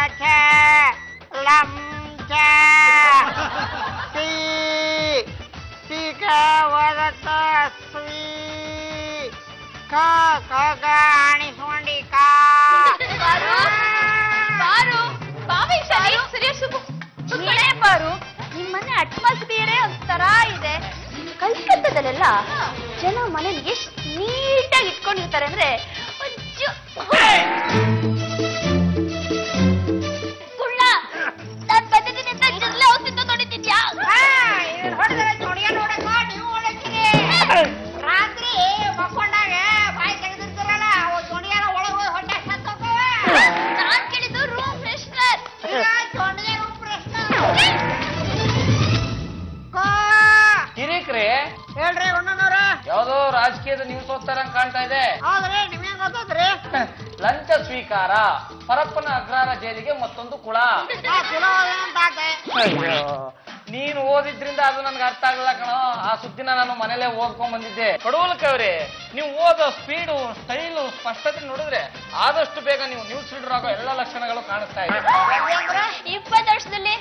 ಲಂಚ ವದತ ಸ್ವೀ ಕಾಣಿಸ್ಕೊಂಡಿ ಬಾರು ನಿಮ್ಮನೆ ಅಟ್ಮಾಸ್ಫಿಯರೇ ಒಂಥರ ಇದೆ. ಕಲ್ಕತ್ತದಲ್ಲೆಲ್ಲ ಜನ ಮನೇಲಿ ಎಷ್ಟು ನೀಟಾಗಿ ಇಟ್ಕೊಂಡಿರ್ತಾರೆ ಅಂದ್ರೆ ಸುಳ್ಳ ನಾನ್ ಬಂದಿದ್ದೀನಿ ಅಂತ ಜೊತೆ ಔಷಧಿ ತೊಡಿತಿದ್ಯಾ? ರಾತ್ರಿ ಮಕ್ಕೊಂಡಾಗ ಬಾಯಿ ತೆಗೆದಿರ್ತಾರಲ್ಲ ತೊಣಿಯಾರ ಒಳಗೆ ಹೊಟ್ಟೆ ನಾನ್ ಕೇಳಿದ್ದು ರೂಮ್ ಫ್ರೆಶ್ನರ್. ರೂಮ್ ಫ್ರೆಶ್ನರ್ ಕಿರಿಕ್ರಿ ಹೇಳ್ರಿ ಗುಂಡನವ್ರ. ಯಾವ್ದೋ ರಾಜಕೀಯದ ನ್ಯೂಸ್ ಓದ್ತಾರ ಕಾಣ್ತಾ ಇದೆ. ಹೌದ್ರಿ, ನಿಮ್ಗೆ ಗೊತ್ತದ್ರಿ? ಲಂಚ ಸ್ವೀಕಾರ, ಪರಪ್ಪನ ಅಗ್ರಹಾರ ಜೈಲಿಗೆ ಮತ್ತೊಂದು ಕುಳ. ನೀನು ಓದಿದ್ರಿಂದ ಅದು ನನ್ಗೆ ಅರ್ಥ ಆಗಲ್ಲ ಕಣೋ. ಆ ಸುದ್ದಿನ ನಾನು ಮನೇಲೆ ಓದ್ಕೊಂಡ್ ಬಂದಿದ್ದೆ. ಪಡುವಲ್ಕವ್ರಿ, ನೀವು ಓದೋ ಸ್ಪೀಡು, ಸ್ಟೈಲು, ಸ್ಪಷ್ಟತೆ ನೋಡಿದ್ರೆ ಆದಷ್ಟು ಬೇಗ ನೀವು ನ್ಯೂಸ್ ರೀಡರ್ ಆಗೋ ಎಲ್ಲ ಲಕ್ಷಣಗಳು ಕಾಣಿಸ್ತಾ ಇದೆ. 20 ವರ್ಷದಲ್ಲಿ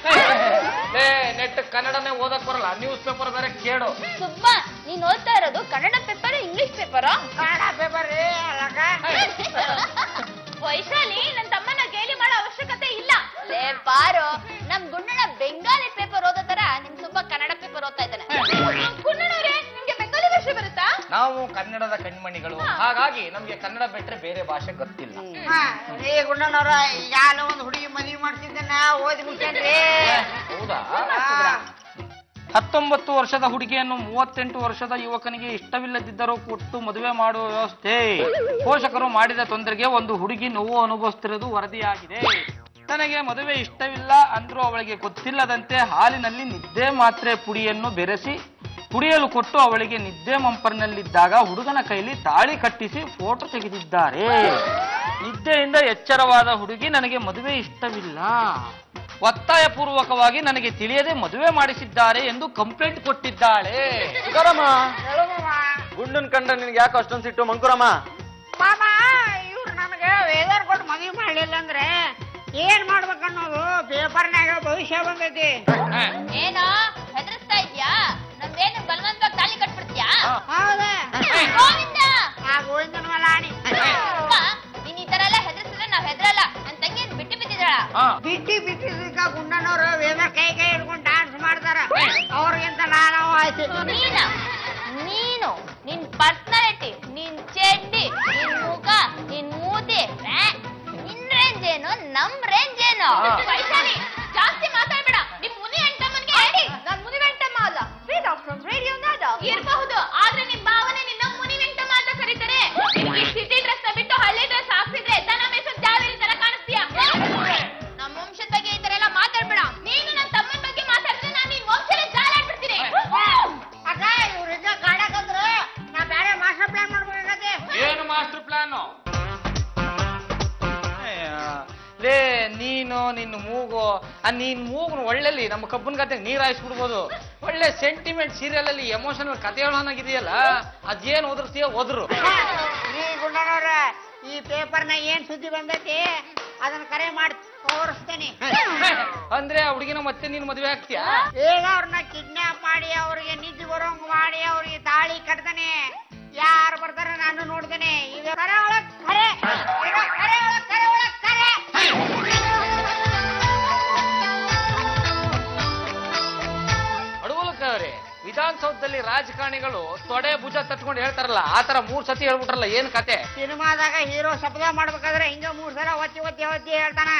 ನೆಟ್ ಕನ್ನಡನೇ ಓದಕ್ ಬರಲ್ಲ, ನ್ಯೂಸ್ ಪೇಪರ್ ಬೇರೆ ಕೇಳು. ಸುಬ್ಬ, ನೀನ್ ಓದ್ತಾ ಇರೋದು Kannada paper English paper? Kannada paper ರೀ. ವೈಶಾಲಿ, ನನ್ ತಮ್ಮನ ಗೇಲಿ ಮಾಡೋ ಅವಶ್ಯಕತೆ ಇಲ್ಲ. ಲೇ ಬಾರೋ, ನಮ್ ಗುಂಡಣ್ಣ ಬೆಂಗಾಲಿ ಪೇಪರ್ ಓದೋ ತರ ನಿಮ್ ಸುಬ್ಬ ಕನ್ನಡ ಪೇಪರ್ ಓದ್ತಾ ಇದ್ದಾನೆ. ಗುಂಡಣ್ಣವ್ರೆ, ನಿಮ್ಗೆ ಬೆಂಗಾಲಿ ಭಾಷೆ ಬರುತ್ತಾ? ನಾವು ಕನ್ನಡದ ಕಣ್ಮಣಿಗಳು, ಹಾಗಾಗಿ ನಮ್ಗೆ ಕನ್ನಡ ಬಿಟ್ರೆ ಬೇರೆ ಭಾಷೆ ಗೊತ್ತಿಲ್ಲ. ಏ ಗುಂಡನವ್ರ, ಯಾಲ ಒಂದು ಹುಡುಗಿ ಮದುವೆ ಮಾಡ್ತಿದ್ದನ್ನ ಓದಿ ಮುಟ್ಟೇನ್ರಿ. ಹೌದಾ? 19 ವರ್ಷದ ಹುಡುಗಿಯನ್ನು 38 ವರ್ಷದ ಯುವಕನಿಗೆ ಇಷ್ಟವಿಲ್ಲದಿದ್ದರೂ ಕೊಟ್ಟು ಮದುವೆ ಮಾಡುವ ವ್ಯವಸ್ಥೆ. ಪೋಷಕರು ಮಾಡಿದ ತೊಂದರೆಗೆ ಒಂದು ಹುಡುಗಿ ನೋವು ಅನುಭವಿಸುತ್ತಿರುವುದು ವರದಿಯಾಗಿದೆ. ತನಗೆ ಮದುವೆ ಇಷ್ಟವಿಲ್ಲ ಅಂದ್ರೂ ಅವಳಿಗೆ ಗೊತ್ತಿಲ್ಲದಂತೆ ಹಾಲಿನಲ್ಲಿ ನಿದ್ದೆ ಮಾತ್ರೆ ಪುಡಿಯನ್ನು ಬೆರೆಸಿ ಕುಡಿಯಲು ಕೊಟ್ಟು ಅವಳಿಗೆ ನಿದ್ದೆ ಮಂಪರ್ನಲ್ಲಿದ್ದಾಗ ಹುಡುಗನ ಕೈಲಿ ತಾಳಿ ಕಟ್ಟಿಸಿ ಫೋಟೋ ತೆಗೆದಿದ್ದಾರೆ. ನಿದ್ದೆಯಿಂದ ಎಚ್ಚರವಾದ ಹುಡುಗಿ ನನಗೆ ಮದುವೆ ಇಷ್ಟವಿಲ್ಲ, ಒತ್ತಾಯ ಪೂರ್ವಕವಾಗಿ ನನಗೆ ತಿಳಿಯದೆ ಮದುವೆ ಮಾಡಿಸಿದ್ದಾರೆ ಎಂದು ಕಂಪ್ಲೇಂಟ್ ಕೊಟ್ಟಿದ್ದಾಳೆ. ಗುಂಡನ್ ಕಂಡ ನಿನ್ಗೆ ಯಾಕೆ ಅಷ್ಟೊಂದು ಸಿಟ್ಟು ಮಂಕುರಮ್ಮ? ಮಾಮ, ಇವ್ರು ನನಗೆ ವೇದರ್ ಕೊಟ್ಟು ಮದುವೆ ಮಾಡ್ಲಿಲ್ಲ ಅಂದ್ರೆ ಏನ್ ಮಾಡ್ಬೇಕನ್ನೋದು ಪೇಪರ್ನಾಗ ಭವಿಷ್ಯ ಬಂದೈತಿ. ಏನೋ ಹೆದರ್ಸ್ತಾ ಇದ್ಯಾ? ನಮ್ದೇನು ಬಲವಂತವಾಗಿ ತಾಳಿ ಕಟ್ಬಿಡ್ತೀಯಾ? ಹೌದಾ? ಗೋವಿಂದ, ಆ ಗೋವಿಂದನ ಮಲ ಆಣಿ. ನೀನ್ ಈ ತರ ಎಲ್ಲ ಹೆದರ್ಸಿದ್ರೆ ನಾವ್ ಹೆದರಲ್ಲ. ನನ್ ತಂಗಿ ಬಿಟ್ಟು ಬಿದ್ದಿದ್ದಾಳ. ಬಿಟ್ಟಿದ್ದಕ್ಕ ಗುಂಡನವ್ರು ವೇದರ್ ಕೈ ಹಿಡ್ಕೊಂಡು ಡಾನ್ಸ್ ಮಾಡ್ತಾರ. ಅವ್ರಿಗಿಂತ ನಾನು ಆಯ್ತು. ನೀನು ನಿನ್ ಪರ್ಸನಾಲಿಟಿ, ನಿನ್ ಚೆಡ್ಡಿ, ನಿನ್ ಮುಖ, ನಿನ್ ಮೂತಿ, ನಿನ್ ರೇಂಜ್ ಏನು, ನಮ್ ರೇಂಜ್ ಏನು? ವೈಶಾಲಿ, ಜಾಸ್ತಿ ಮಾತಾಡ್ಬೇಡ. ನಿಮ್ ಮುನಿ ಅಂಟಮ್ಮನ್ಗೆ ನನ್ ಮುನಿ ವೆಂಟಮ್ಮ ಅಲ್ಲ, ರೇಡಿಯೋ ಇರಬಹುದು, ಆದ್ರೆ ನಿಮ್ ಭಾವನೆ ನಿನ್ನ ಮುನಿ ವೆಂಟಮ್ಮ ಅಂತ ಕರೀತಾರೆ. ಈ ಸಿಟಿ ಡ್ರೆಸ್ ನ ಬಿಟ್ಟು ಹಳ್ಳಿ ಡ್ರೆಸ್ ಹಾಕ್ಸಿದ್ರೆ ದನ ಮೇಸೋ ಜಾವೇರಿ ತರ ಕಾಣಿಸ್ತೀಯ. ನಮ್ಮ ವಂಶದ ಬಗ್ಗೆ ಈ ತರ ಎಲ್ಲ ಮಾತಾಡ್ಬೇಡ. ನೀನು ನನ್ನ ತಮ್ಮನ ಬಗ್ಗೆ ಮಾತಾಡಿದ್ರೆ ನಾನು ನಿನ್ ವಂಶದ ಜಾಲಾಡ್ಬಿಡ್ತೀನಿ. ಅಕ್ಕ, ಇವ್ರಿಂದ ಕಾಡಕಂದ್ರೆ ನಾ ಬೇರೆ ಮಾಸ್ಟರ್ ಪ್ಲಾನ್ ಮಾಡ್ಬೇಕಾಗತ್ತೆ. ಏನು ಮಾಸ್ಟರ್ ಪ್ಲಾನ್? ಲೇ, ನೀನು ನಿನ್ನ ಮೂಗು, ನೀನ್ ಮೂಗು ಒಳ್ಳೆಲ್ಲಿ ನಮ್ಮ ಕಬ್ಬನ್ ಕತೆ ನೀರ್ ಹಾಯಿಸ್ಬಿಡ್ಬೋದು. ಒಳ್ಳೆ ಸೆಂಟಿಮೆಂಟ್ ಸೀರಿಯಲ್ ಅಲ್ಲಿ ಎಮೋಷನಲ್ ಕತೆ ಹೇಳೋನಾಗಿದೆಯಲ್ಲ, ಅದೇನ್ ಓದಿರ್ತೀಯ ಓದ್ರು. ಈ ಗುಂಡನವ್ರ, ಈ ಪೇಪರ್ನ ಏನ್ ಸುದ್ದಿ ಬಂದೈತಿ ಅದನ್ನ ಕರೆ ಮಾಡಿ ತೋರಿಸ್ತೇನೆ. ಅಂದ್ರೆ ಆ ಹುಡುಗಿನ ಮತ್ತೆ ನೀನ್ ಮದುವೆ ಆಗ್ತೀಯಾ? ಈಗ ಅವ್ರನ್ನ ಕಿಡ್ನಾಪ್ ಮಾಡಿ ಅವ್ರಿಗೆ ನಿದ್ದೆ ಬರೋಂಗ್ ಮಾಡಿ ಅವ್ರಿಗೆ ತಾಳಿ ಕಟ್ತಾನೆ. ಯಾರು ಬರ್ತಾರೆ ನಾನು ನೋಡ್ತೇನೆ. ಈಗ ಕರೆ ಒಳಗ್ ಕರೆ, ಕರೆ ಒಳಗ್ ಕರೆ ಒಳಗ್ ಕರೆ. ಅಡುವಲಕ್ಕವ್ರೆ, ವಿಧಾನಸೌಧದಲ್ಲಿ ರಾಜಕಾರಣಿಗಳು ತೊಡೆ ಭುಜ ತಟ್ಕೊಂಡು ಹೇಳ್ತಾರಲ್ಲ, ಆತರ 3 ಸತಿ ಹೇಳ್ಬಿಟ್ರಲ್ಲ, ಏನ್ ಕತೆ? ಸಿನಿಮಾದಾಗ ಹೀರೋ ಶಬ್ದ ಮಾಡ್ಬೇಕಾದ್ರೆ ಹಿಂಗ 3 ಸಲ ಒತ್ತಿ ಒತ್ತಿ ಒತ್ತಿ ಹೇಳ್ತಾನ.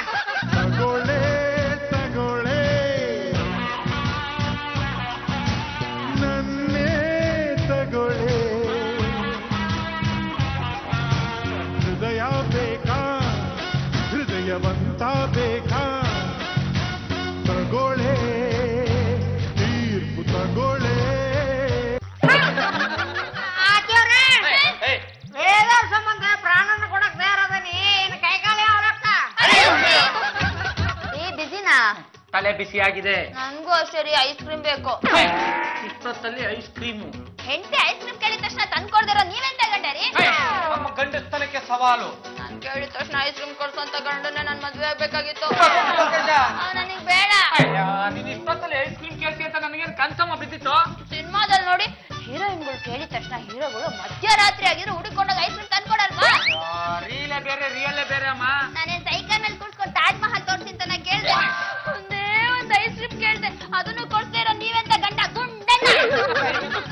ಹೃದಯ ಬೇಕಾ, ಹೃದಯವಂತ ಬೇಕಾ, ತಗೋಳೆ ತೀರ್ಪು ತಗೋಳೆ. ವೇದರ್ ಸಂಬಂಧ ಪ್ರಾಣನ ಕೊಡಕ್ ತಯಾರದನಿ. ಏನ್ ಕೈಕಾಲಿ ಅವರಕ್ಕ ಈ ಬಿಸಿನಾ? ತಲೆ ಬಿಸಿಯಾಗಿದೆ. ನನ್ಗೂ ಅಷ್ಟೇ ಐಸ್ ಕ್ರೀಮ್ ಬೇಕು. ಇಷ್ಟೊತ್ತಲ್ಲಿ ಐಸ್ ಕ್ರೀಮು? ಹೆಂಡತಿ ಐಸ್ ಕ್ರೀಮ್ ಕೇಳಿದ ತಕ್ಷಣ ತಂದ್ಕೊಡ್ದಿರೋ ನೀವೆಂತ ಗಂಡರಿ? ನಮ್ಮ ಗಂಡಸ್ತನಕ್ಕೆ ಸವಾಲು. ನಾನ್ ಕೇಳಿದ ತಕ್ಷಣ ಐಸ್ ಕ್ರೀಮ್ ಕೊಡ್ಸೋ ಅಂತ ಗಂಡನ್ನ ನನ್ ಮದ್ವೆ ಆಗ್ಬೇಕಾಗಿತ್ತು. ಹೀರೋಗಳು ಮಧ್ಯರಾತ್ರಿ ಆಗಿದ್ರು ಹುಡುಕೊಂಡಾಗ ಐಸ್ ಕ್ರೀಮ್ ತಂದ್ಕೊಡಲ್ವಾ? ರೀಲೇ ಬೇರೆ ರಿಯಲ್ಲೇ ಬೇರೆ ಅಮ್ಮ. ನಾನೇನ್ ಸೈಕಲ್ ನಲ್ಲಿ ಕೂರ್ಸ್ಕೊಂಡು ತಾಜ್ ಮಹಲ್ ತೋರ್ಸಿಂತ ಕೇಳ್ದೆ, ಒಂದೇ ಒಂದ್ ಐಸ್ ಕ್ರೀಮ್ ಕೇಳ್ದೆ, ಅದನ್ನು ಕೊಡ್ತಾ ಇರೋ ನೀವೆಂತ ಗಂಡ ಗುಂಡನ್ನ.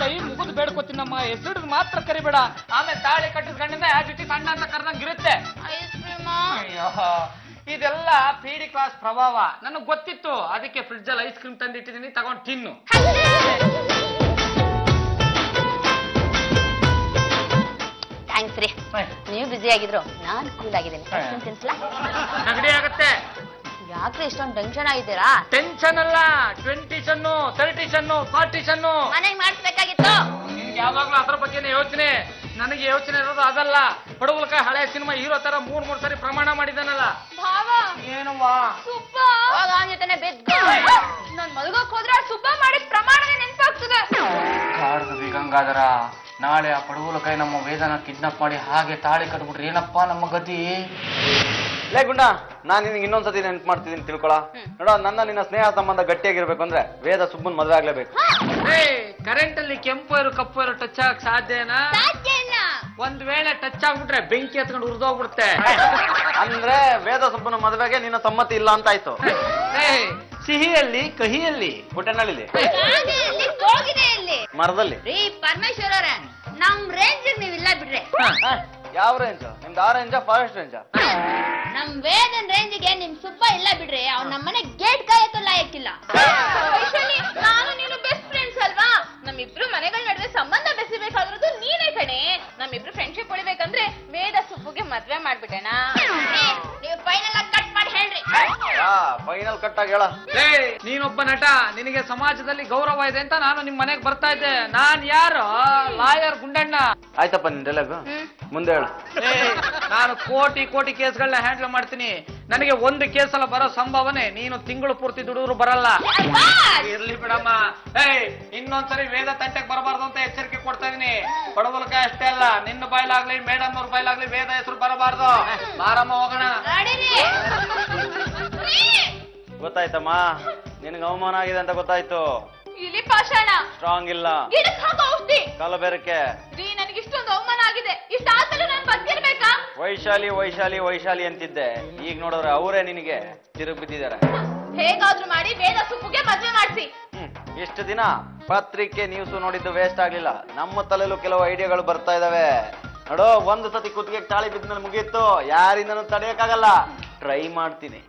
ಕೈ ಮುಗಿದು ಬೇಡ್ಕೊತೀನಮ್ಮ, ಹೆಸರು ಮಾತ್ರ ಕರಿಬೇಡ. ಆಮೇಲೆ ತಾಳಿ ಕಟ್ಟಿದ ಗಂಡಿಂದ ಯಾವ ಜೊತೆ ಸಣ್ಣ ಅಂತ ಕರೆದಂಗಿರುತ್ತೆ. ಐಸ್ ಕ್ರೀಮ್ ಅಯ್ಯೋ, ಇದೆಲ್ಲ ಪೀಡಿ ಕ್ಲಾಸ್ ಪ್ರಭಾವ. ನನಗ್ ಗೊತ್ತಿತ್ತು, ಅದಕ್ಕೆ ಫ್ರಿಡ್ಜ್ ಅಲ್ಲಿ ಐಸ್ ಕ್ರೀಮ್ ತಂದಿಟ್ಟಿದ್ದೀನಿ, ತಗೊಂಡ್ ತಿನ್ನು. ಥ್ಯಾಂಕ್ಸ್ ರೀ. ನೀವು ಬ್ಯುಸಿ ಆಗಿದ್ರು ನಾನು ಕೂಲ್ ಆಗಿದ್ದೀನಿ. ಐಸ್ ಕ್ರೀಮ್ ತಿನ್ಸ್ಲಾ? ನೆಗಡಿ ಆಗತ್ತೆ. ಯಾಕ್ರಿ ಇಷ್ಟೊಂದು ಟೆನ್ಷನ್ ಆಗಿದ್ದೀರಾ? ಟೆನ್ಷನ್ ಅಲ್ಲ, 20 30 40 ಮನೆಗೆ ಮಾಡಿಸ್ಬೇಕಾಗಿತ್ತು. ನಿಮ್ಗೆ ಯಾವಾಗ್ಲೂ ಅದ್ರ ಬಗ್ಗೆನೇ ಯೋಚನೆ. ನನಗೆ ಯೋಚನೆ ಇರೋದು ಅದಲ್ಲ. ಬಡವಲಕ ಹಳೆ ಸಿನಿಮಾ ಹೀರೋ ತರ 3 ಸರಿ ಪ್ರಮಾಣ ಮಾಡಿದಾನಲ್ಲ. ಭಾವ ಏನವ್ವಾ? ಸುಬ್ಬ ಅವನ ಜೊತೆನೆ ಬೆದ್ದ. ನಾನ್ ಮಲ್ಗೋಕ್ ಹೋದ್ರೆ ಸುಬ್ಬ ಮಾಡಿದ ಪ್ರಮಾಣನೇ ನೆನ್ಪಾಗ್ತದೆ. ಗಂಗಾಧರ, ನಾಳೆ ಆ ಪಡವಲಕಾಯಿ ನಮ್ಮ ವೇದನ ಕಿಡ್ನಾಪ್ ಮಾಡಿ ಹಾಗೆ ತಾಳಿ ಕಟ್ಬಿಟ್ರೆ ಏನಪ್ಪಾ ನಮ್ಮ ಗತಿ? ಲೇ ಗುಂಡ, ನಾನ್ ನಿನ್ಗೆ ಇನ್ನೊಂದ್ಸತಿ ನೆನ್ಪು ಮಾಡ್ತಿದ್ದೀನಿ, ತಿಳ್ಕೊಳ. ನೋಡ, ನನ್ನ ನಿನ್ನ ಸ್ನೇಹ ಸಂಬಂಧ ಗಟ್ಟಿಯಾಗಿರ್ಬೇಕು ಅಂದ್ರೆ ವೇದ ಸುಬ್ಬನ್ ಮದ್ವೆ ಆಗ್ಲೇಬೇಕು. ಕರೆಂಟ್ ಅಲ್ಲಿ ಕೆಂಪು ಇರು ಕಪ್ಪು ಇರು ಟಚ್ ಆಗಕ್ ಸಾಧ್ಯನಾ? ಸಾಧ್ಯ ಇಲ್ಲ. ಒಂದ್ ವೇಳೆ ಟಚ್ ಆಗ್ಬಿಟ್ರೆ ಬೆಂಕಿ ಹತ್ಕೊಂಡು ಉರ್ದೋಗ್ಬಿಡುತ್ತೆ. ಅಂದ್ರೆ ವೇದ ಸುಬ್ಬನ ಮದ್ವೆಗೆ ನಿನ್ನ ಸಮ್ಮತಿ ಇಲ್ಲ ಅಂತ ಆಯ್ತು. ಸಿಹಿಯಲ್ಲಿ ಕಹಿಯಲ್ಲಿ ಪುಟ್ಟನಳ್ಳಿಲಿ ಕಾಗೆಯಲ್ಲಿ ಕೋಗಿಲೆಯಲ್ಲಿ ಮರದಲ್ಲಿ ರೀ ಪರಮೇಶ್ವರ ಅವರೇ, ನಮ್ ರೇಂಜ್ ನೀವಿಲ್ಲ ಬಿಡ್ರಿ. ಯಾವ ರೇಂಜ್ ನಿಮ್ದು? ಆ ರೇಂಜಾ ಫಾರೆಸ್ಟ್ ರೇಂಜಾ? ನಮ್ ವೇದನ್ ರೇಂಜ್ಗೆ ನಿಮ್ ಸುಬ್ಬ ಇಲ್ಲ ಬಿಡ್ರಿ. ಅವ್ನ ನಮ್ಮನೆ ಗೇಟ್ ಕಾಯಕ್ಕೂ ಲಾಯಕ್ಕಿಲ್ಲ. ನಾನು ನೀನು ಬೆಸ್ಟ್ ಫ್ರೆಂಡ್ಸ್ ಅಲ್ವಾ? ನಮ್ಮಿಬ್ರು ಮನೆಗಳ ನಡುವೆ ಸಂಬಂಧ ಬೆಸಿಬೇಕಾದ್ರದ್ದು ನೀನೇ ಕಣೆ. ನಮ್ಮಿಬ್ರು ಫ್ರೆಂಡ್ಶಿಪ್ ಉಳಿಬೇಕಂದ್ರೆ ವೇದ ಸುಬ್ಬುಗೆ ಮದ್ವೆ ಮಾಡ್ಬಿಟ್ಟೆನಾ? ನೀವು ಫೈನಲ್ ಆಗಿ ಕಟ್ ಮಾಡಿ ಹೇಳ್ರಿ. ಫೈನಲ್ ಕಟ್ ಆಗಿ ಹೇಳ. ನೀನೊಬ್ಬ ನಟ, ನಿನಗೆ ಸಮಾಜದಲ್ಲಿ ಗೌರವ ಇದೆ ಅಂತ ನಾನು ನಿಮ್ ಮನೆಗೆ ಬರ್ತಾ ಇದ್ದೆ. ನಾನ್ ಯಾರು? ಲಾಯರ್ ಗುಂಡಣ್ಣ. ಆಯ್ತಪ್ಪ ನಿನ್ ಡೈಲಾಗ್ ಮುಂದೆ ಹೇಳು. ನಾನು ಕೋಟಿ ಕೇಸ್ಗಳನ್ನ ಹ್ಯಾಂಡಲ್ ಮಾಡ್ತೀನಿ. ನನಗೆ ಒಂದು ಕೇಸಲ್ಲ ಬರೋ ಸಂಭಾವನೆ ನೀನು ತಿಂಗಳು ಪೂರ್ತಿ ದುಡಿದ್ರು ಬರಲ್ಲ. ಇರ್ಲಿ ಬಿಡಮ್ಮ. ಇನ್ನೊಂದ್ಸರಿ ವೇದ ತಂಟೆಗೆ ಬರಬಾರ್ದು ಅಂತ ಎಚ್ಚರಿಕೆ ಕೊಡ್ತಾ ಇದೀನಿ. ಬಡವಲಕಾಯಿ ಅಷ್ಟೇ ಅಲ್ಲ, ನಿನ್ನ ಬಾಯ್ಲಾಗ್ಲಿ ಮೇಡಮ್ ಅವ್ರ ಬಾಯ್ಲಾಗ್ಲಿ ವೇದ ಹೆಸರು ಬರಬಾರ್ದು. ಬಾರಮ್ಮ ಹೋಗೋಣ. ಗೊತ್ತಾಯ್ತಮ್ಮ, ನಿನಗೆ ಅವಮಾನ ಆಗಿದೆ ಅಂತ ಗೊತ್ತಾಯ್ತು. ಇಲ್ಲಿ ಪಾಷಾಣ ಸ್ಟ್ರಾಂಗ್ ಇಲ್ಲ, ಕಲಬೆರಕೆ. ನನಗಿಷ್ಟೊಂದು ಅವಮಾನ ಆಗಿದೆ. ಇಷ್ಟಾದ್ಮೇಲೆ ನಾನು ಬದುಕಿರ್ಬೇಕಾ? ವೈಶಾಲಿ ಅಂತಿದ್ದೆ, ಈಗ ನೋಡಿದ್ರೆ ಅವರೇ ನಿನಗೆ ತಿರುಗಿ ಬಿದ್ದಿದ್ದಾರೆ. ಹೇಗಾದ್ರೂ ಮಾಡಿ ವೇದ ಸುಬ್ಬುಗೆ ಮದ್ವೆ ಮಾಡಿಸಿ. ಇಷ್ಟು ದಿನ ಪತ್ರಿಕೆ ನ್ಯೂಸ್ ನೋಡಿದ್ದು ವೇಸ್ಟ್ ಆಗ್ಲಿಲ್ಲ. ನಮ್ಮ ತಲೆಯಲ್ಲೂ ಕೆಲವು ಐಡಿಯಾಗಳು ಬರ್ತಾ ಇದಾವೆ. ನೋಡೋ, ಒಂದು ಸತಿ ಕುತ್ತಿಗೆ ತಾಳಿ ಬಿದ್ಮೇಲೆ ಮುಗೀತು, ಯಾರಿಂದನೂ ತಡೆಯಕ್ಕಾಗಲ್ಲ. ಟ್ರೈ ಮಾಡ್ತೀನಿ.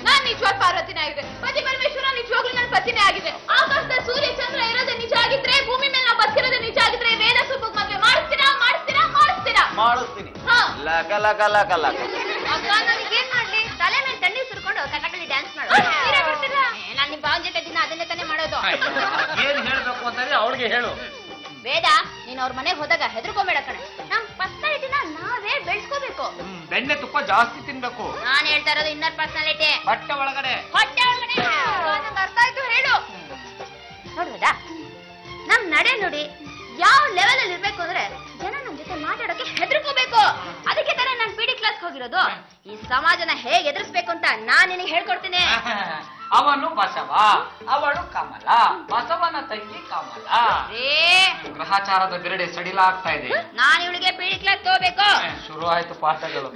ನಾನ್ ನಿಜವಾದ ಪಾರ್ವತಿನೇ ಆಗಿದೆ. ಪತಿ ಪರಮೇಶ್ವರ ನಿಜವಾಗ್ಲೂ ನನ್ನ ಪತಿನೇ ಆಗಿದೆ. ಆಕಾಶದಲ್ಲಿ ಸೂರ್ಯ ಚಂದ್ರ ಇರೋದೇ ನಿಜ ಆಗಿದ್ರೆ, ಭೂಮಿ ಮೇಲೆ ನಾವು ಬದುಕಿರೋದೇ ನಿಜ ಆಗಿದ್ರೆ, ವೇದ ಸುಬ್ಬುಗ್ ಮದ್ವೆ ಮಾಡಿಸ್ತೀರಾ? ಮಾಡಿಸ್ತೀನಿ. ಲಕ ಲಕ ಲಕ ಲಕ. ನನಗೇನ್ ಮಾಡ್ಲಿ? ತಲೆ ಮೇಲೆ ತಣ್ಣೀರ್ ಸುರ್ಕೊಂಡು ಕಟಕಲಿ ಡ್ಯಾನ್ಸ್ ಮಾಡು. ನಾನ್ ನಿಮ್ ಭಾವನ ಜೊತೆ ದಿನ ಅದನ್ನೇ ತಾನೇ ಮಾಡೋದು. ಏನ್ ಹೇಳ್ಬೇಕು ಅಂತಂದ್ರೆ ಅವಳಿಗೆ ಹೇಳು. ವೇದ, ನೀನ್ ಅವ್ರ ಮನೆಗೆ ಹೋದಾಗ ಹೆದರ್ಕೋಬೇಡ ಕಣೆ. ನಮ್ ಪರ್ಸನಾಲಿಟಿನ ನಾವೇ ಬೆಳೆಸ್ಕೋಬೇಕು. ಬೆಣ್ಣೆ ತುಪ್ಪ ಜಾಸ್ತಿ ತಿನ್ಬೇಕು. ನಾನ್ ಹೇಳ್ತಾ ಇರೋದು ಇನ್ನರ್ ಪರ್ಸನಾಲಿಟಿ. ಹೊಟ್ಟೆ ಒಳಗಡೆ ಅರ್ಥ ಆಯ್ತು, ಹೇಳು. ನೋಡ್ಬೋದಾ, ನಮ್ ನಡೆ ನೋಡಿ ಯಾವ ಲೆವೆಲ್ ಅಲ್ಲಿ ಇರ್ಬೇಕು ಅಂದ್ರೆ ಜನ ನಮ್ ಜೊತೆ ಮಾತಾಡೋಕೆ ಹೆದರ್ಕೋಬೇಕು. ಅದಕ್ಕೆ ತಾನೇ ನಾನ್ ಪೀಡಿ ಕ್ಲಾಸ್ ಹೋಗಿರೋದು. ಈ ಸಮಾಜನ ಹೇಗೆ ಎದುರಿಸ್ಬೇಕು ಅಂತ ನಾನ್ ನಿನಗೆ ಹೇಳ್ಕೊಡ್ತೀನಿ. ಅವನು ಬಸವ, ಅವಳು ಕಮಲ, ಬಸವನ ತಂಗಿ ಕಮಲ. ಗ್ರಹಚಾರದ ಬಿರಡೆ ಸಡಿಲ ಆಗ್ತಾ ಇದೆ. ನಾನ್ ಇವಳಿಗೆ ಪೀಡಿ ಕ್ಲಾಸ್ ತಗೋಬೇಕು. ಶುರು ಆಯ್ತು ಪಾಠಗಳು.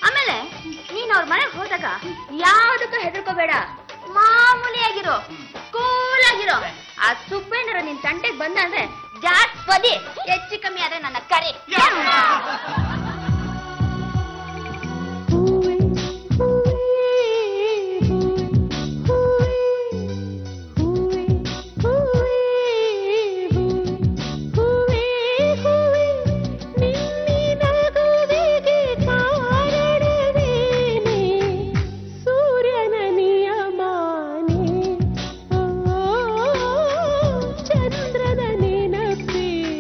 ಆಮೇಲೆ ನೀನ್ ಅವ್ರ ಮನೆಗೆ ಹೋದಾಗ ಯಾವ್ದಕ್ಕೂ ಹೆದರ್ಕೋಬೇಡ. ಮಾಮೂಲಿಯಾಗಿರೋ, ಕೂಲ್ ಆಗಿರೋ. ಆ ಸುಪ್ಪೇಂದ್ರ ನಿನ್ ತಂಟೆಗೆ ಬಂದ ಅಂದ್ರೆ ಜಾಸ್ತಿ ಹೆಚ್ಚು ಕಮ್ಮಿ ಆದ್ರೆ ನನ್ನ ಕರೆ. ಚಂದ್ರನ ನೆನಪೇನೆ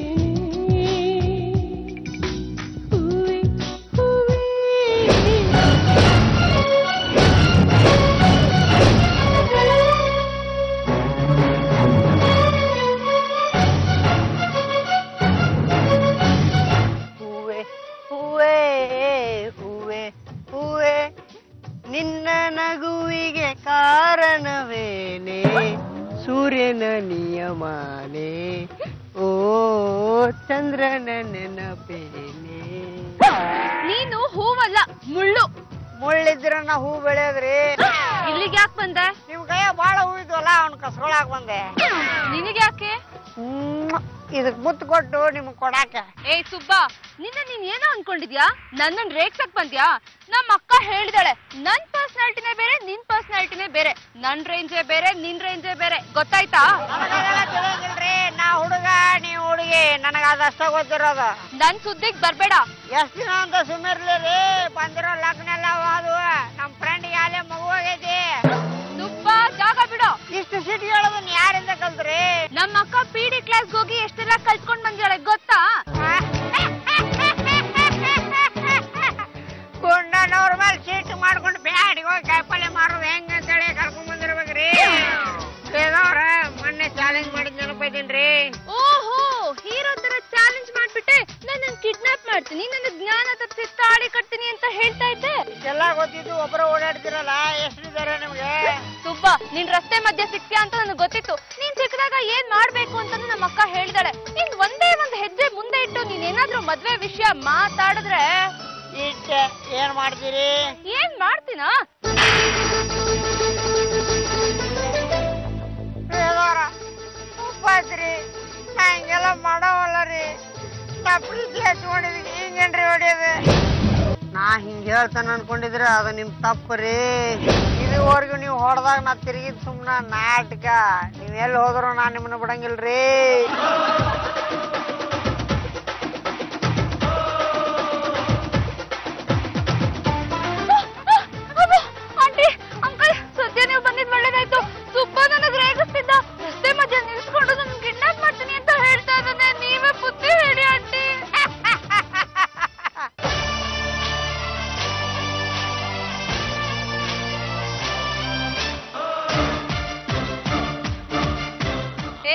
ಏನ ನಿಯಮಾನೆ ಓ ಚಂದ್ರನ ನೆನಪೇನೆ. ನೀನು ಹೂವಲ್ಲ ಮುಳ್ಳು. ಮುಳ್ಳಿದ್ರ ನಾ ಹೂ ಬೆಳೆಯೋದ್ರಿ. ಇಲ್ಲಿಗೆ ಯಾಕೆ ಬಂದೆ? ನಿಮ್ ಕೈಯ ಬಾಳ ಹೂ ಇದ್ವಲ್ಲ ಅವ್ನ ಕಸ್ಕೊಳಕ್ ಬಂದೆ. ನಿನಗೆ ಯಾಕೆ? ಇದಕ್ ಮುತ್ತು ಕೊಟ್ಟು ನಿಮ್ಗ್ ಕೊಡಾಕ. ಏಯ್ ಸುಬ್ಬಾ, ನಿನ್ನ ನೀನ್ ಏನೋ ಅನ್ಕೊಂಡಿದ್ಯಾ? ನನ್ನನ್ ರೇಗ್ಸಕ್ ಬಂದ್ಯಾ? ನಮ್ಮ ಅಕ್ಕ ಹೇಳಿದಾಳೆ, ನನ್ ಪರ್ಸನಾಲಿಟಿನೇ ಬೇರೆ, ನಿನ್ ಪರ್ಸನಾಲಿಟಿನೇ ಬೇರೆ, ನನ್ ರೇಂಜೇ ಬೇರೆ, ನಿನ್ ರೇಂಜೇ ಬೇರೆ, ಗೊತ್ತಾಯ್ತಾ? ತಿಳಿಯಂಗಿಲ್ರಿ, ನಾ ಹುಡುಗ ನೀ ಹುಡುಗಿ, ನನಗ ಅದಷ್ಟ ಗೊತ್ತಿರೋದು. ನನ್ ಸುದ್ದಿಗ್ ಬರ್ಬೇಡ. ಎಷ್ಟ್ ದಿನ ಅಂತ ಸುಮ್ಮಿರ್ಲಿ, ಬಂದಿರೋ ಲಗ್ನ ಎಲ್ಲ ಅದು. ನಮ್ ಫ್ರೆಂಡ್ ಯಾಲೆ ಮಗು ಆಗೈತಿ. ಸುಬ್ಬಾ, ಜಾಗ ಬಿಡು. ಇಷ್ಟು ಸಿಟಿ ಹೇಳೋದನ್ನ ಯಾರಿಂದ ಕಲ್ತ್ರಿ? ನಮ್ಮ ಅಕ್ಕ PD ಕ್ಲಾಸ್ ಹೋಗಿ ಎಷ್ಟೆಲ್ಲ ಕಲ್ತ್ಕೊಂಡ್ ಬಂದಿದ್ದಾಳೆ ಗೊತ್ತಾ? ಗುಂಡನವ್ರ ಮೇಲೆ ಸೀಟ್ ಮಾಡ್ಕೊಂಡು ಬ್ಯಾಡಿಗೆ ಹೋಗಿ ಕಾಯಿಪಲ್ಲೆ ಮಾರೋದು ಹೆಂಗ ಅಂತೇಳಿ ಕರ್ಕೊಂಡ್ ಬಂದಿರ್ಬೇಕ್ರಿ. ಬೇದವ್ರ ಮೊನ್ನೆ ಚಾಲೆಂಜ್ ಮಾಡಿದ್ ನೆನಪೈತೇನ್ರಿ? ಓಹೋ, ಹೀರೋ ತರ ಚಾಲೆಂಜ್ ಮಾಡ್ಬಿಟ್ಟೆ ನನ್ನ ಕಿಡ್ನಾಪ್ ಮಾಡ್ತೀನಿ, ನನ್ನ ಜ್ಞಾನ ತಪ್ಪಿಸಿ ತಾಳಿ ಕಟ್ತೀನಿ ಅಂತ ಹೇಳ್ತಾ ಇದ್ದೆ. ಎಲ್ಲ ಗೊತ್ತಿದ್ದು ಒಬ್ಬರ ಓಡಾಡ್ತಿರಲ್ಲ, ಎಷ್ಟಿದ್ದಾರೆ ನಿಮ್ಗೆ? ಸುಬ್ಬಾ, ನೀನ್ ರಸ್ತೆ ಮಧ್ಯೆ ಸಿಕ್ತೀಯ ಅಂತ ನನಗೆ ಗೊತ್ತಿತ್ತು. ನೀನ್ ಸಿಕ್ಕಿದಾಗ ಏನ್ ಮಾಡ್ಬೇಕು ಅಂತ ನಮ್ಮ ಅಕ್ಕ ಹೇಳಿದಾಳೆ. ನೀನ್ ಒಂದೇ ಒಂದ್ ಹೆಜ್ಜೆ ಮುಂದೆ ಇಟ್ಟು ನೀನೇನಾದ್ರೂ ಮದ್ವೆ ವಿಷಯ ಮಾತಾಡಿದ್ರೆ ಇಟ್ಟೆ ಏನ್ ಮಾಡ್ತೀರಿ? ಏನ್ ಮಾಡ್ತೀನಾ? ಉಪ್ಪಾದ್ರಿ, ನಾ ಹಿಂಗೆಲ್ಲ ಮಾಡೋವಲ್ಲ ರೀ. ನಾ ಪ್ರೀತಿ ಹಚ್ಕೊಂಡಿದೀನಿ, ಹಿಂಗೇನ್ರಿ ಹೊಡಿಯೋದು? ನಾ ಹಿಂಗ್ ಹೇಳ್ತಾನ ಅನ್ಕೊಂಡಿದ್ರೆ ಅದು ನಿಮ್ ತಪ್ಪರಿ. ಇದುವರೆಗೂ ನೀವು ಹೊಡೆದಾಗ ನಾ ತಿರುಗಿದ್ ಸುಮ್ನ ನಾಟಕ. ನೀವ್ ಎಲ್ಲಿ ಹೋದ್ರು ನಾ ನಿಮ್ಮನ್ನ ಬಿಡಂಗಿಲ್ರಿ. ಆಂಟಿ, ಅಂಕಲ್, ಸದ್ಯ ನೀವು ಬಂದಿದ್ ಒಳ್ಳೇದಾಯ್ತು. ಸುಬ್ಬ ನನಗ್ ರೇಗಿಸ್ತಿದ್ದ. ರಸ್ತೆ ಮಧ್ಯೆ ನಿಲ್ಸ್ಕೊಂಡು ನನ್ ಕಿಡ್ನಾಪ್ ಮಾಡ್ತೀನಿ ಅಂತ ಹೇಳ್ತಾ ಇದ್ದಾನೆ. ನೀವೇ ಬುದ್ಧಿ ಹೇಳಿ ಆಂಟಿ.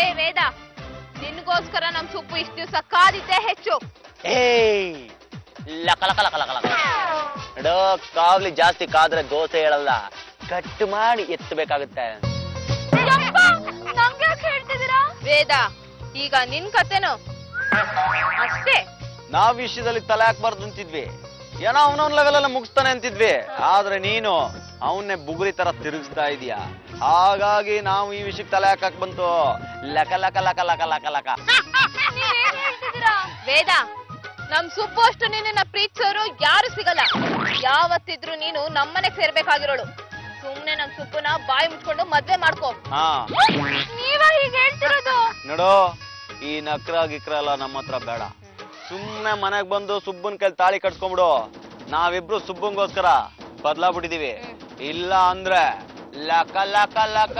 ಏ ವೇದ, ನಿನ್ಗೋಸ್ಕರ ನಮ್ ಸುಬ್ಬು ಇಷ್ಟ ದಿವ್ಸ ಕಾದಿದ್ದೆ ಹೆಚ್ಚು. ಲಕ ಲಕ ಲಕ ಲಕ ಲಕ. ನೋಡೋ, ಕಾವ್ಲಿ ಜಾಸ್ತಿ ಕಾದ್ರೆ ದೋಸೆ ಹೇಳಲ್ಲ, ಕಟ್ ಮಾಡಿ ಎತ್ತಬೇಕಾಗುತ್ತೆ. ನಂಗೆ ಯಾಕೆ ಹೇಳ್ತಿದ್ದೀರಾ? ವೇದ, ಈಗ ನಿನ್ ಕತೆನೋ ಅಷ್ಟೇ. ನಾವ್ ವಿಷಯದಲ್ಲಿ ತಲೆ ಹಾಕ್ಬಾರ್ದು ಅಂತಿದ್ವಿ, ಏನೋ ಅವನವನ್ ಲೆವೆಲ್ ಎಲ್ಲ ಮುಗಿಸ್ತಾನೆ ಅಂತಿದ್ವಿ. ಆದ್ರೆ ನೀನು ಅವನ್ನೇ ಬುಗುರಿ ತರ ತಿರುಗಿಸ್ತಾ ಇದೀಯ. ಹಾಗಾಗಿ ನಾವು ಈ ವಿಷಯಕ್ಕೆ ತಲೆ ಹಾಕಕ್ ಬಂತು. ಲಕ ಲಕ ಲಕ ಲಕ ಲಕ ಲಕ. ನೀವೇನ್ ಹೇಳ್ತಿದ್ದೀರಾ? ವೇದ, ನಮ್ ಸುಬ್ಬು ಅಷ್ಟು ನಿನ್ನ ಪ್ರೀತಿಸೋರು ಯಾರು ಸಿಗಲ್ಲ. ಯಾವತ್ತಿದ್ರು ನೀನು ನಮ್ಮನೆ ಸೇರ್ಬೇಕಾಗಿರೋಳು. ಸುಮ್ನೆ ನಮ್ ಸುಬ್ಬನ ಬಾಯಿ ಮುಚ್ಕೊಂಡು ಮದ್ವೆ ಮಾಡ್ಕೋ. ನೀವ ಹೀಗೆ ಹೇಳ್ತಿರೋದು? ನೋಡು, ಈ ನಕ್ರ ಗಿಕ್ರ ಎಲ್ಲ ನಮ್ಮ ಹತ್ರ ಬೇಡ. ಸುಮ್ನೆ ಮನೆಗ್ ಬಂದು ಸುಬ್ಬನ್ ಕೈಲಿ ತಾಳಿ ಕಟ್ಸ್ಕೊಂಡ್ಬಿಡು. ನಾವಿಬ್ರು ಸುಬ್ಬಂಗೋಸ್ಕರ ಬದ್ಲಾಗ್ಬಿಟ್ಟಿದೀವಿ. ಇಲ್ಲ ಅಂದ್ರೆ ಲಕ ಲಕ ಲಕ.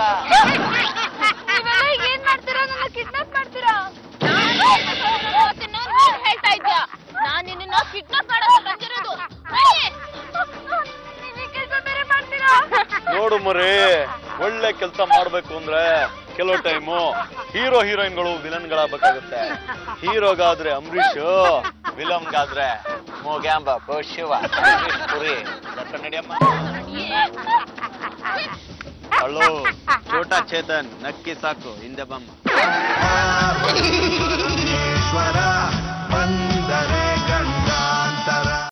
ಏನ್ ಮಾಡ್ತೀರಾ? ನನ್ನ ಕಿಡ್ನಾಪ್ ಮಾಡ್ತೀರಾ? ಹೇಳ್ತಾ ಇದ್ಯಾ? ನಾನ್ ನಿನ್ನ ಕಿಡ್ನಾಪ್ ಮಾಡಕ್ಕೆ ಬಂದಿರೋದು. ಬೇರೆ ಮಾಡ್ತೀರಾ? ನೋಡು ಮರೇ, ಒಳ್ಳೆ ಕೆಲಸ ಮಾಡ್ಬೇಕು ಅಂದ್ರೆ ಕೆಲವು ಟೈಮು ಹೀರೋ ಹೀರೋಯಿನ್ಗಳು ವಿಲನ್ಗಳಾಗಬೇಕಾಗುತ್ತೆ. ಹೀರೋಗಾದ್ರೆ ಅಂಬರೀಷ್, ವಿಲನ್ಗಾದ್ರೆ ಮೋಗ್ಯಾಂಬ ಶಿವ ಪುರಿ. ನಡಿಯಮ್ಮ. ಹಲೋ ಚೋಟಾ ಚೇತನ್, ನಕ್ಕಿ ಸಾಕು, ಹಿಂದೆ ಬಮ್ಮ.